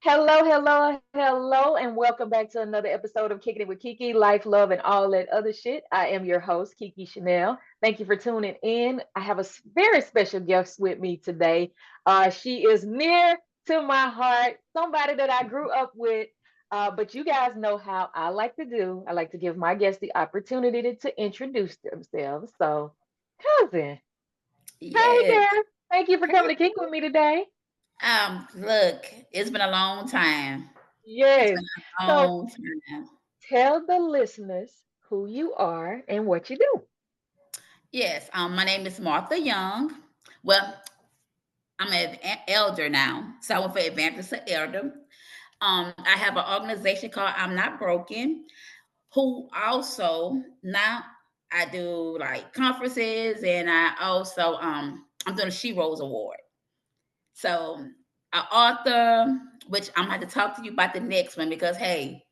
Hello, and welcome back to another episode of Kicking It with KeKe, Life, Love, and all that other shit. I am your host, KeKe Chanel. Thank you for tuning in. I have a very special guest with me today. She is near to my heart, somebody that I grew up with. But you guys know how I like to do. I like to give my guests the opportunity to introduce themselves. So, cousin, hey Yes. girl, thank you for Hey. coming to kick with me today. Look, it's been a long time. It's Yes. been a So long time. tell the listeners who you are and what you do. Yes. My name is Martha Young. Well, I'm an elder now, so I went for Advantage of Elder. I have an organization called I'm Not Broken, who also now I do like conferences, and I also I'm doing a She Rose Award. So, an author, which I'm going to have to talk to you about the next one because hey,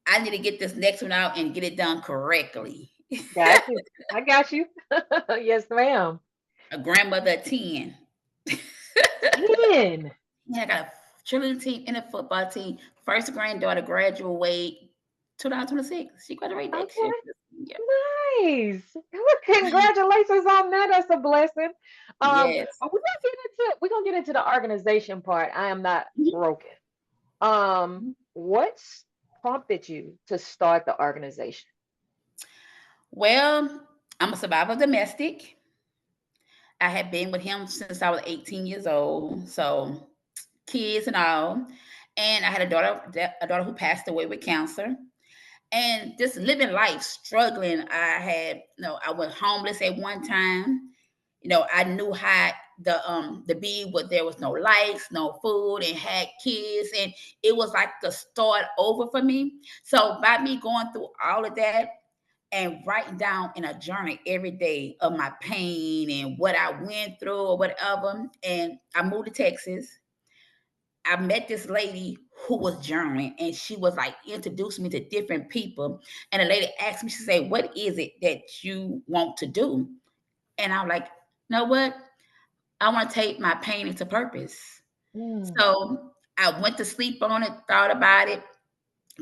I need to get this next one out and get it done correctly. Got you. I got you. Yes, ma'am. A grandmother of 10. 10. Yeah, I got a cheerleading team and a football team. First granddaughter graduate 2026. She graduated next year. Okay. Yeah. Nice. Well, congratulations on that. That's a blessing. Yes. We're gonna get into the organization part. I am not broken. What's prompted you to start the organization? Well, I'm a survivor of domestic. I had been with him since I was 18 years old. So kids and all. And I had a daughter who passed away with cancer. And just living life, struggling. I was homeless at one time. I knew how the be where there was no lights, no food, and had kids, and it was like the start over for me. So by me going through all of that and writing down in a journal every day of my pain and what I went through or whatever, and I moved to Texas. I met this lady who was journaling, and she was like introducing me to different people. And the lady asked me, she said, "What is it that you want to do?" And I'm like, "You know what? I want to take my pain into purpose." Mm, So I went to sleep on it, thought about it,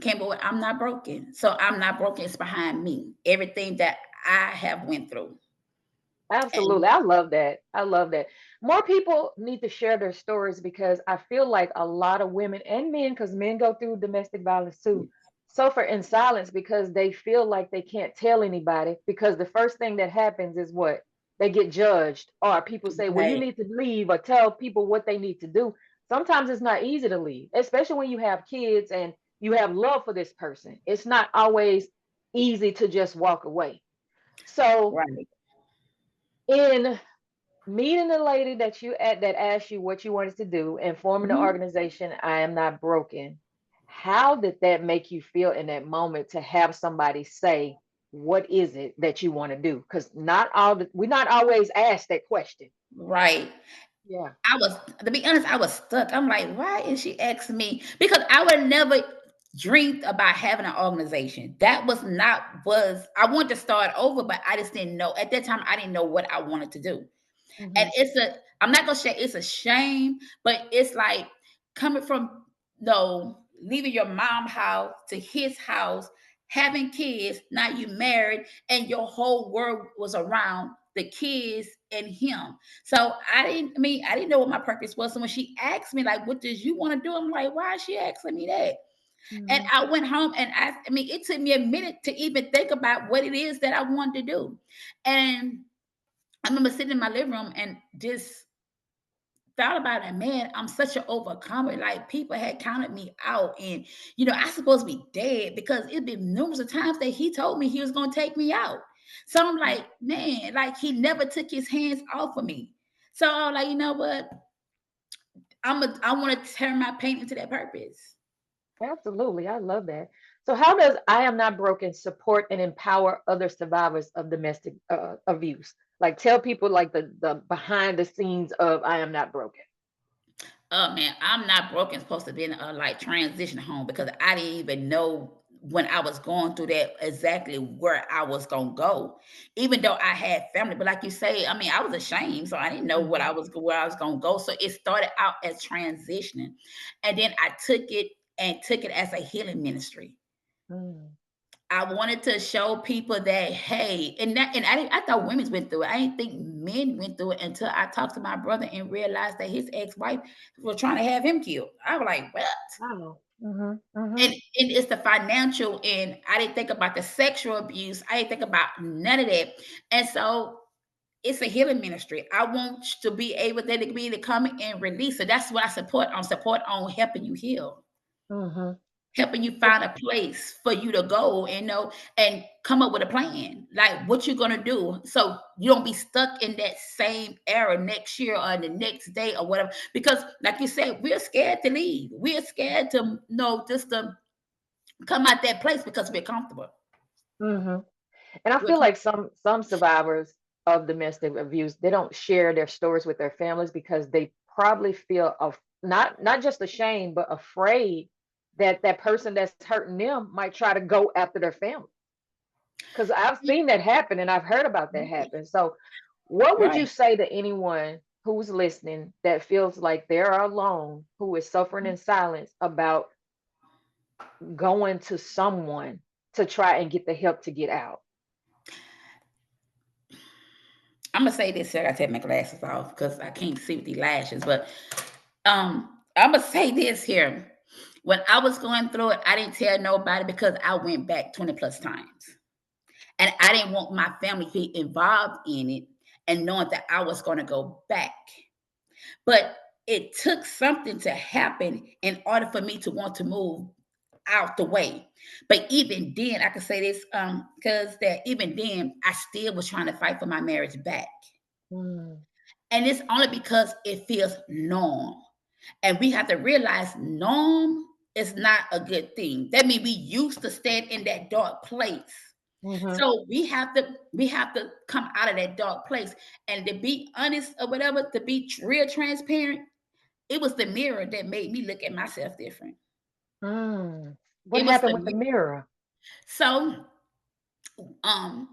came up with I'm not broken. So I'm not broken. It's behind me. Everything that I have went through. And absolutely. I love that. I love that. More people need to share their stories because I feel like a lot of women and men, because men go through domestic violence too, suffer in silence because they feel like they can't tell anybody because the first thing that happens is what? They get judged, or people say, well, you right, need to leave, or tell people what they need to do. Sometimes it's not easy to leave, especially when you have kids and you have love for this person. It's not always easy to just walk away. So, right. in meeting the lady that asked you what you wanted to do and forming the Mhm. organization, I am not broken. How did that make you feel in that moment to have somebody say, what is it that you want to do? Because we're not always asked that question. Right. Yeah. I was, to be honest, I was stuck. I'm like, why is she asking me? Because I would never dreamed about having an organization. That was I wanted to start over, but I just didn't know. At that time, I didn't know what I wanted to do. And Hmm. I'm not gonna say it's a shame, but it's like coming from no leaving your mom house to his house, having kids, now you married, and your whole world was around the kids and him. So I didn't know what my purpose was. So when she asked me, like, what does you want to do? I'm like, why is she asking me that? And Hmm. I went home and it took me a minute to even think about what it is that I wanted to do. And I remember sitting in my living room and just thought about it, man, I'm such an overcomer. Like people had counted me out, and I supposed to be dead because it'd been numerous of times that he told me he was gonna take me out. So I'm like, man, like he never took his hands off of me. So I'm like, you know what? I want to turn my pain into that purpose. Absolutely. I love that. So, how does I Am Not Broken support and empower other survivors of domestic abuse? Like, tell people like the behind the scenes of I Am Not Broken. Oh man, I'm not broken. Supposed to be in a like transition home because I didn't even know. when I was going through that exactly where I was gonna go, even though I had family. But like you say, I mean, I was ashamed, so I didn't know what I Mhm. was where I was gonna go. So it started out as transitioning, and then I took it as a healing ministry. Mm. I wanted to show people that hey, and I thought women's went through it. I didn't think men went through it until I talked to my brother and realized that his ex-wife was trying to have him killed. I was like, what? Wow. Mhm. And Mhm. it's the financial, and I didn't think about the sexual abuse. I didn't think about none of that. And so it's a healing ministry. I want to be able to be able to come and release. So that's what I support on helping you heal, Mhm. helping you And find a place for you to go and know and come up with a plan, like what you're gonna do, so you don't be stuck in that same era next year or the next day or whatever. Because, like you said, we're scared to leave. We're scared to just to come out that place because we're comfortable. mhm. And I We're feel like some survivors of domestic abuse, they don't share their stories with their families because they probably feel of not just ashamed, but afraid that that person that's hurting them might try to go after their family. Because I've seen that happen and I've heard about that right, happen. So, what would you right. say to anyone who's listening that feels like they're alone, who is suffering in silence about going to someone to try and get the help to get out? I'm gonna say this here. I gotta take my glasses off because I can't see with the lashes. But I'm gonna say this here. When I was going through it, I didn't tell nobody because I went back 20 plus times. And I didn't want my family to be involved in it and knowing that I was gonna go back. But it took something to happen in order for me to want to move out the way. But even then, I can say this, because that even then, I still was trying to fight for my marriage back. Mm, And it's only because it feels norm. And we have to realize norm is not a good thing. That means we used to stand in that dark place. mhm. So we have to come out of that dark place. And to be honest or whatever, to be real transparent, it was the mirror that made me look at myself different. Mm. What It was happened the with the mirror. mirror? So um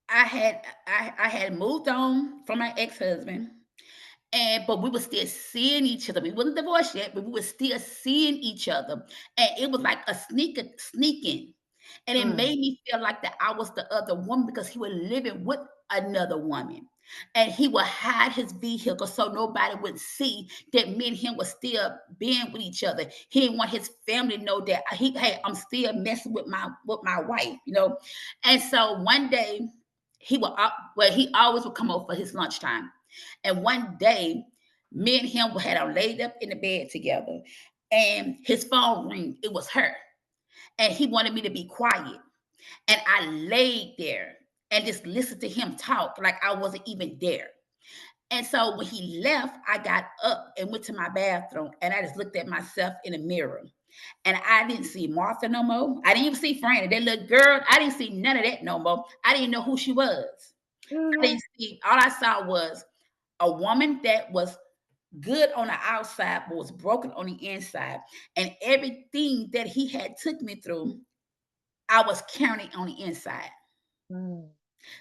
I had moved on from my ex-husband. And but we were still seeing each other. We wasn't divorced yet, but we were still seeing each other. And it was like a sneaking. And it Mm, made me feel like that I was the other woman because he was living with another woman. And he would hide his vehicle so nobody would see that me and him was still being with each other. He didn't want his family to know that hey, I'm still messing with my wife. And so one day he always would come over for his lunchtime. And one day, me and him had laid up in the bed together, and his phone ring. It was her, and he wanted me to be quiet. And I laid there and just listened to him talk like I wasn't even there. And so when he left, I got up and went to my bathroom, and I just looked at myself in the mirror. And I didn't see Martha no more. I didn't even see Franny, that little girl. I didn't see none of that no more. I didn't know who she was. I mhm. didn't see. All I saw was a woman that was good on the outside but was broken on the inside. And everything that he had took me through, I was carrying on the inside. Mm.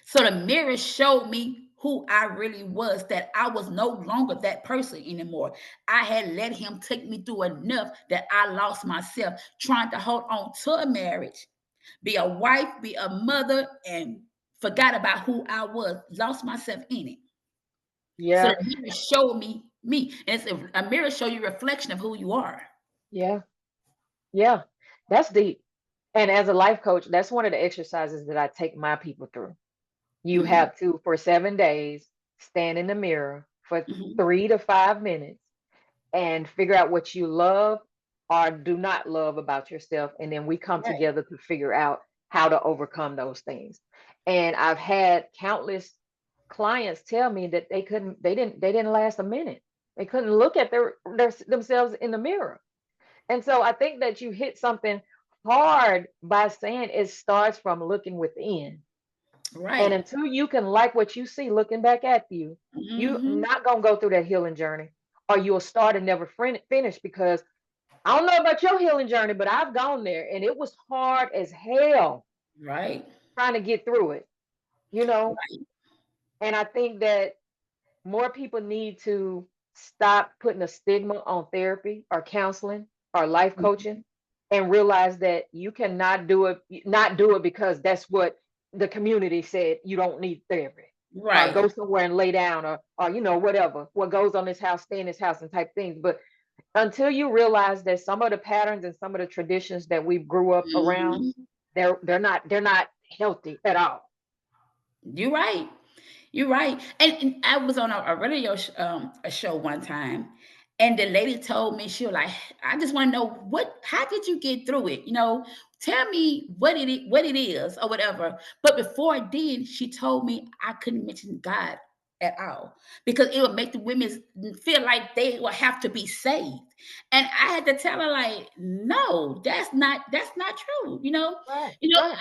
So the mirror showed me who I really was, that I was no longer that person anymore. I had let him take me through enough that I lost myself trying to hold on to a marriage, be a wife, be a mother, and forgot about who I was, lost myself in it. So Yeah, the mirror showed me. And it's a mirror show you a reflection of who you are. yeah, yeah. That's deep. And as a life coach, that's one of the exercises that I take my people through. You Mhm, have to, for 7 days, stand in the mirror for mhm. 3 to 5 minutes and figure out what you love or do not love about yourself. And then we come Right, together to figure out how to overcome those things. And I've had countless clients tell me that they didn't last a minute. They couldn't look at themselves in the mirror. And so I think that you hit something hard by saying it starts from looking within. And right. until you can like what you see looking back at you, you're Mhm. not going to go through that healing journey, or you'll start and never finish because I don't know about your healing journey, but I've gone there and it was hard as hell Right. trying to get through it, you know? Right. And I think that more people need to stop putting a stigma on therapy or counseling or life Mhm. coaching and realize that you cannot do it, not do it because that's what the community said you don't need therapy or Right. go somewhere and lay down or whatever what goes on this house stay in this house and type things. But until you realize that some of the patterns and some of the traditions that we grew up around, Mhm. they're not healthy at all. You're right. You're right. And I was on a radio a show one time, and the lady told me, she was like, I just want to know how did you get through it? Tell me what it is or whatever. But before then, she told me I couldn't mention God at all because it would make the women feel like they will have to be saved. And I had to tell her, like, no, that's not true. Right, You know, right.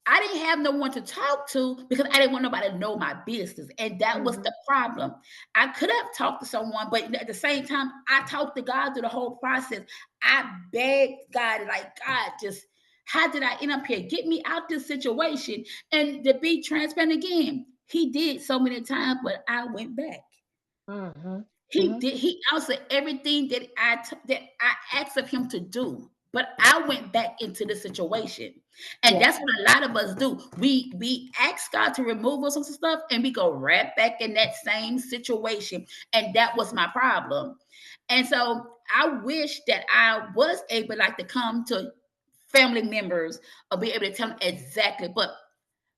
I didn't have no one to talk to because I didn't want nobody to know my business. And that was Hmm. the problem. I could have talked to someone, but at the same time, I talked to God through the whole process. I begged God, like, God, just how did I end up here? Get me out this situation. And to be transparent again, He did so many times, but I went back. Hmm. He Hmm. did. He answered everything that I asked of him to do. But I went back into the situation, and Yeah, that's what a lot of us do. We ask God to remove us from some stuff, and we go right back in that same situation. And that was my problem. And so I wish that I was able, like, to come to family members or be able to tell them exactly. But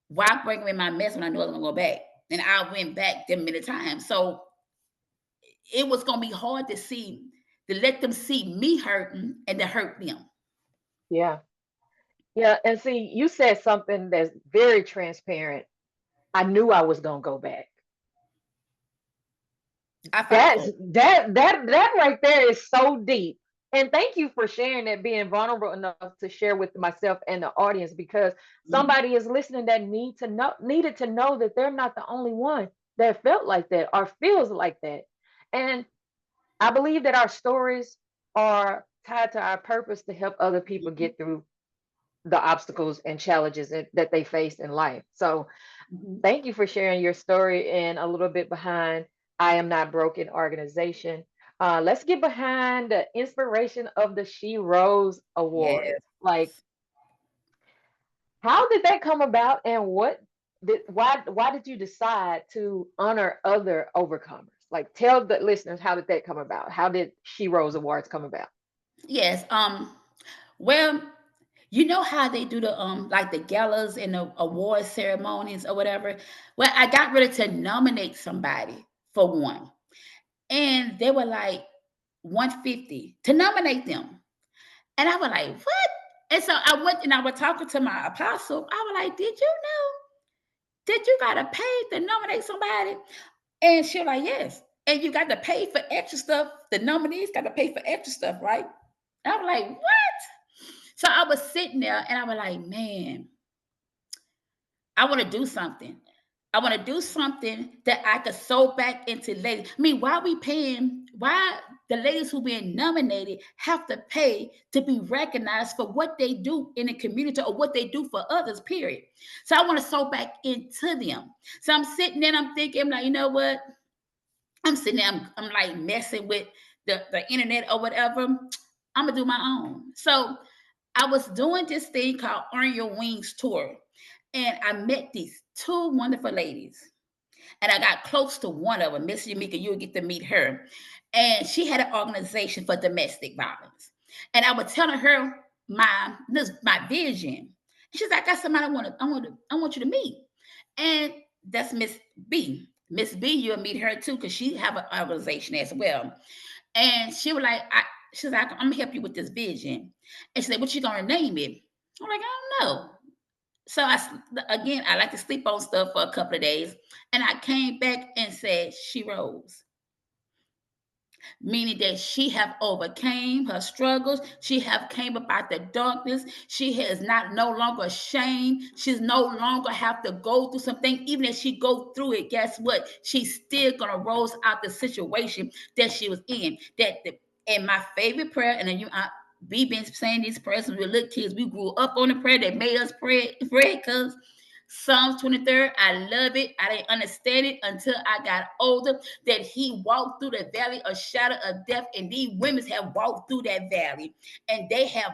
why bring me my mess when I know I'm gonna go back? And I went back them many times. So it was gonna be hard to let them see me hurting and to hurt them. yeah, yeah. And see, you said something that's very transparent. I knew I was gonna go back. I fought for That's it. that right there is so deep. And thank you for sharing that, being vulnerable enough to share with myself and the audience, because Mhm. somebody is listening that needed to know that they're not the only one that felt like that or feels like that. And I believe that our stories are tied to our purpose to help other people Mhm. get through the obstacles and challenges that they face in life. So Mhm. thank you for sharing your story and a little bit behind I Am Not Broken organization. Let's get behind the inspiration of the She Rose Awards. Yes. Like, how did that come about, and why did you decide to honor other overcomers? Like, tell the listeners, how did that come about? How did She Rose Awards come about? Yes. Well, you know how they do the like the galas and the award ceremonies or whatever. Well, I got ready to nominate somebody for one, and they were like 150 to nominate them, and I was like, what? And so I went and I was talking to my apostle. I was like, did you know that you gotta pay to nominate somebody? And she was like, yes. And you got to pay for extra stuff. The nominees got to pay for extra stuff, right? And I was like, what? So I was sitting there and I was like, man, I want to do something. I want to do something that I could sew back into ladies. I mean, why the ladies who being nominated have to pay to be recognized for what they do in the community or what they do for others, period. So I want to sew back into them. So I'm sitting there and I'm thinking, I'm like, you know what? I'm sitting there, I'm like messing with the internet or whatever. I'm gonna do my own. So I was doing this thing called Earn Your Wings tour, and I met these two wonderful ladies, and I got close to one of them, Miss Yamika. You'll get to meet her, and she had an organization for domestic violence, and I was telling her my vision. And she's like, "I got somebody I want you to meet," and that's Miss B. Miss B, you'll meet her too, because she have an organization as well. And she was like, she's like, I'm gonna help you with this vision. And she said, what you gonna name it? I'm like, I don't know. So again, I like to sleep on stuff for a couple of days. And I came back and said, she rose, meaning that she have overcame her struggles. She have came up out the darkness. She has not no longer ashamed. She's no longer have to go through something. Even if she go through it, guess what? She's still gonna rose out the situation that she was in. And my favorite prayer, and then we've been saying these prayers when we were little kids. We grew up on the prayer that made us pray, because Psalms 23rd, I love it. I didn't understand it until I got older. That he walked through the valley of shadow of death, and these women have walked through that valley, and they have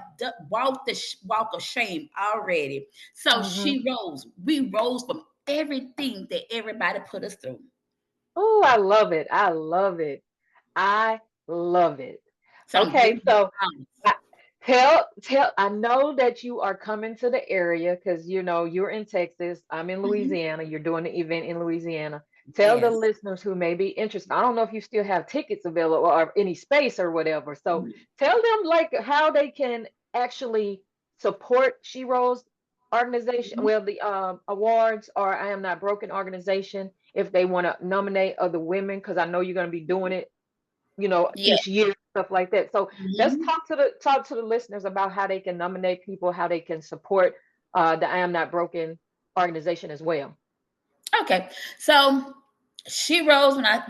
walked the walk of shame already. So Hmm. she rose. We rose from everything that everybody put us through. Oh, I love it. I love it. I love it. Some Okay, good so promise. I, tell. I know that you are coming to the area because you know you're in Texas. I'm in Mhm. Louisiana. You're doing the event in Louisiana. Tell the Yes. listeners who may be interested. I don't know if you still have tickets available or any space or whatever. So Mhm. tell them like how they can actually support She Rose organization. Mhm. Well, the awards or I Am Not Broken organization if they want to nominate other women because I know you're going to be doing it Yeah. each year, stuff like that. So just Mhm. talk to the listeners about how they can nominate people, how they can support the I Am Not Broken organization as well. Okay. So she rose when I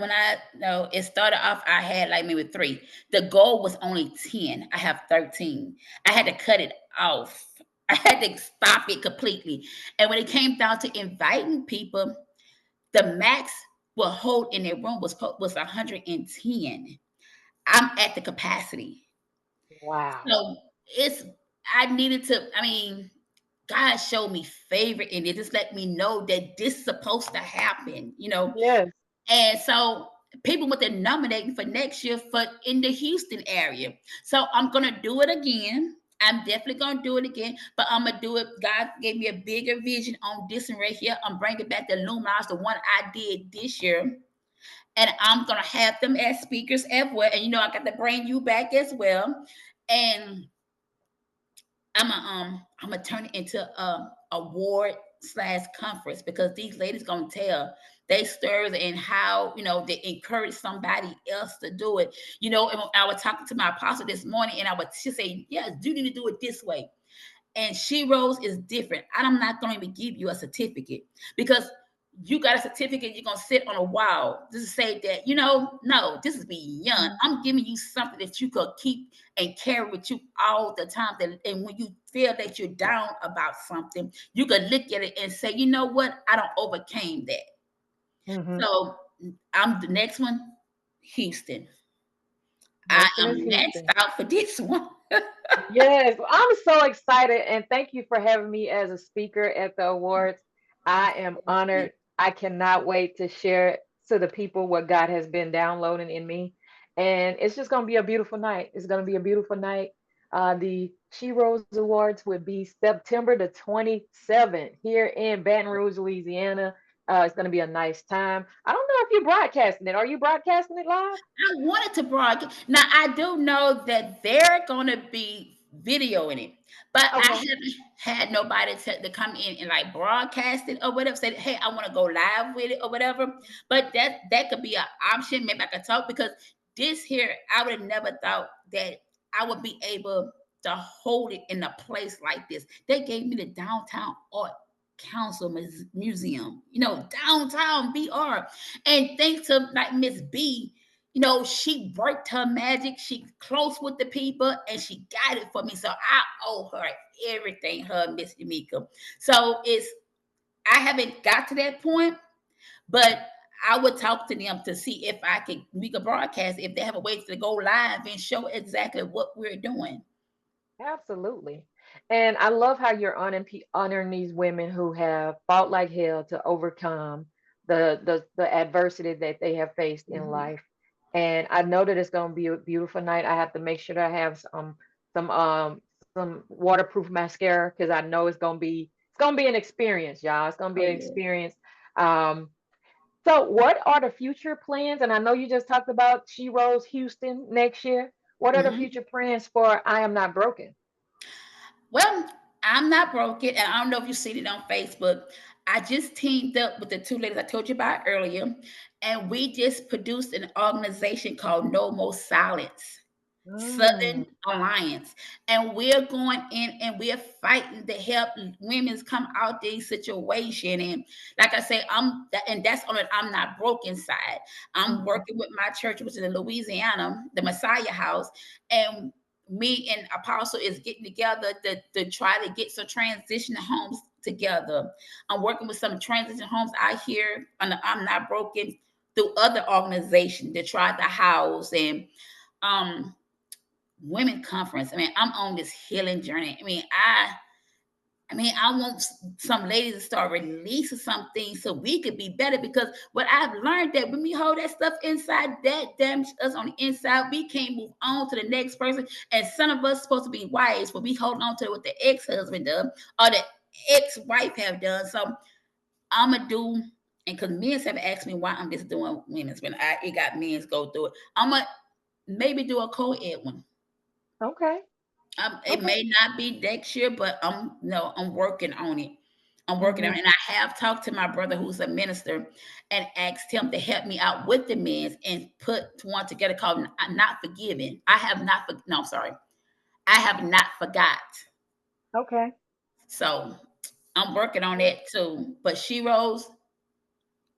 it started off. I had like maybe three. The goal was only 10. I have 13. I had to cut it off. I had to stop it completely. And when it came down to inviting people, the max will hold in their room was 110. I'm at the capacity. Wow. So it's I needed to, I mean, God showed me favor in it. Just let me know that this is supposed to happen. Yes. And so people were then nominating for next year for in the Houston area. So I'm gonna do it again. I'm definitely gonna do it again, but I'm gonna do it. God gave me a bigger vision on this one right here. I'm bringing back the Luminos, the one I did this year, and I'm gonna have them as speakers as well. And I got to bring you back as well, and I'm gonna turn it into a award slash conference because these ladies gonna tell they stories and how they encourage somebody else to do it. And I was talking to my apostle this morning, and she say, "Yes, you need to do it this way." And She Rose is different. I'm not going to give you a certificate because you got a certificate you're going to sit on a wall. This is say that, no, this is beyond. Mhm. I'm giving you something that you could keep and carry with you all the time. And when you feel that you're down about something, you could look at it and say, you know what? I don't overcame that. Mhm. So I'm the next one, Houston. I Next one is am maxed Houston. out for this one. Yes, well, I'm so excited and thank you for having me as a speaker at the awards. I am honored. I cannot wait to share to the people what God has been downloading in me. And it's just going to be a beautiful night. It's going to be a beautiful night. The She Rose Awards would be September the 27th here in Baton Rouge, Louisiana. It's going to be a nice time. I don't know if you're broadcasting it. Are you broadcasting it live? I wanted to broadcast. Now I do know that they're gonna be video in it, but I Okay. haven't had nobody to come in and like broadcast it or whatever. Say, hey, I want to go live with it or whatever. But that could be an option. Maybe I could talk because this here, I would have never thought that I would be able to hold it in a place like this. They gave me the downtown art council museum, downtown BR. And thanks to like Miss B, she worked her magic. She close with the people, and she got it for me. So I owe her everything, her Miss Jamaica. So I haven't got to that point, but I would talk to them to see if we could broadcast if they have a way to go live and show exactly what we're doing. Absolutely. And I love how you're honoring these women who have fought like hell to overcome the adversity that they have faced in Mhm. life. And I know that it's going to be a beautiful night. I have to make sure that I have some waterproof mascara because I know it's going to be an experience, y'all. It's going to be Oh an yeah. experience. Um, so what are the future plans? And I know you just talked about She Rose Houston next year. What are the Mhm. future plans for I Am Not Broken? Well, I'm not broken, and I don't know if you've seen it on Facebook. I just teamed up with the two ladies I told you about earlier, and we just produced an organization called No More Silence. Mm, Southern Alliance, and we're going in and we're fighting to help women come out these situation. And like I say, and that's on it. I'm not broken side. I'm mhm. working with my church, which is in Louisiana, the Messiah House, and me and Apostle is getting together to try to get some transition homes together. I'm working with some transition homes out here on the I'm Not Broken through other organizations to try to house and um women conference. I mean, I'm on this healing journey. I want some ladies to start releasing some things so we could be better. Because what I've learned that when we hold that stuff inside, that damages us on the inside. We can't move on to the next person. And some of us supposed to be wives, but we hold on to what the ex-husband done or the ex-wife have done. So I'ma do, and because men have asked me why I'm just doing women's when it got men's go through it. I'ma maybe do a co-ed one. Okay. It Okay. may not be next year, but I'm working on it. I'm working on Hmm. it. And I have talked to my brother who's a minister and asked him to help me out with the men's and put one together called Not Forgiven. I have not, no, I'm sorry. I have not forgot. Okay. So I'm working on that too. But she rose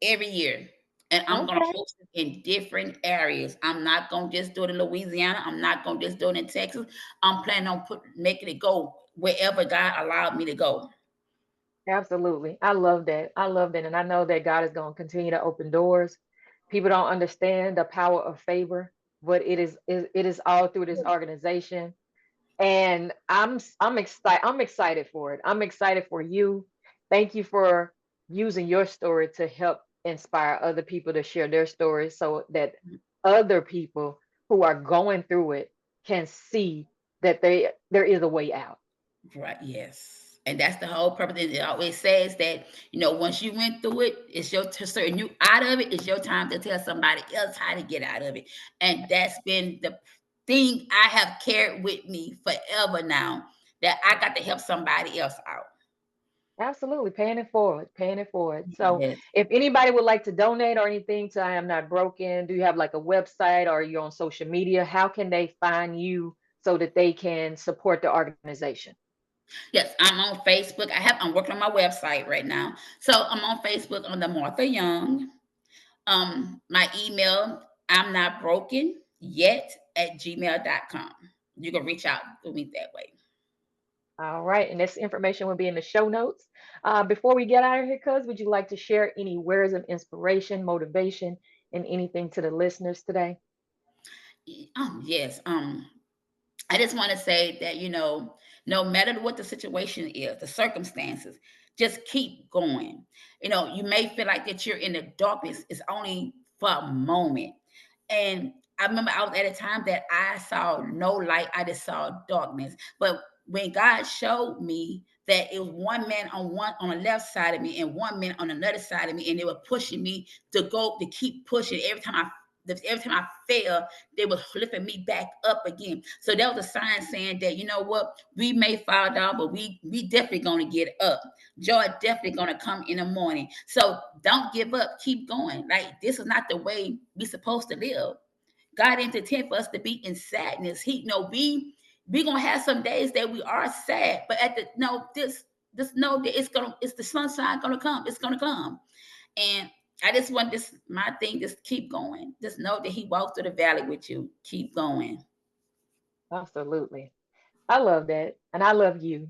every year. And I'm gonna Okay. host it in different areas. I'm not gonna just do it in Louisiana. I'm not gonna just do it in Texas. I'm planning on making it go wherever God allowed me to go. Absolutely. I love that. I love that. And I know that God is going to continue to open doors. People don't understand the power of favor, but it is all through this organization. And I'm excited. I'm excited for it. I'm excited for you. Thank you for using your story to help inspire other people to share their stories so that other people who are going through it can see that there is a way out. Right, yes. And that's the whole purpose. It always says that, once you went through it, it's your turn. You out of it, it's your time to tell somebody else how to get out of it. And that's been the thing I have carried with me forever now, that I got to help somebody else out. Absolutely, paying it forward, paying it forward. So, Yes. if anybody would like to donate or anything to I Am Not Broken, do you have like a website or you're on social media? How can they find you so that they can support the organization? Yes, I'm on Facebook. I'm working on my website right now. So I'm on Facebook on the Martha Young. My email, I'm not broken yet at gmail.com. You can reach out to me that way. All right, and this information will be in the show notes. Before we get out of here, cuz, would you like to share any words of inspiration, motivation, and anything to the listeners today? Yes. I just want to say that, no matter what the situation is, the circumstances, just keep going. You may feel like that you're in the darkness. It's only for a moment. And I remember I was at a time that I saw no light. I just saw darkness. But when God showed me that it was one man on the left side of me and one man on another side of me, and they were pushing me to keep pushing. Every time I fell, they were lifting me back up again. So that was a sign saying that, you know what, we may fall down, but we definitely gonna get up. Joy definitely gonna come in the morning. So don't give up. Keep going. Like, this is not the way we supposed to live. God didn't intend for us to be in sadness. We gonna have some days that we are sad, but at the no this know that it's the sunshine gonna come. It's gonna come. And I just want this my thing, just keep going. Just know that he walks through the valley with you. Keep going. Absolutely. I love that. And I love you.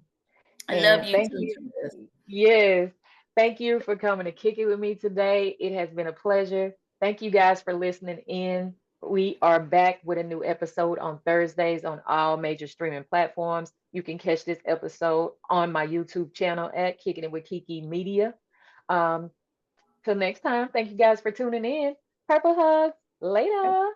I love And you thank too, you. Travis. Yes. Thank you for coming to kick it with me today. It has been a pleasure. Thank you guys for listening in. We are back with a new episode on Thursdays on all major streaming platforms. You can catch this episode on my YouTube channel at Kicking It with KeKe Media. Um, till next time, thank you guys for tuning in. Purple hugs. Later.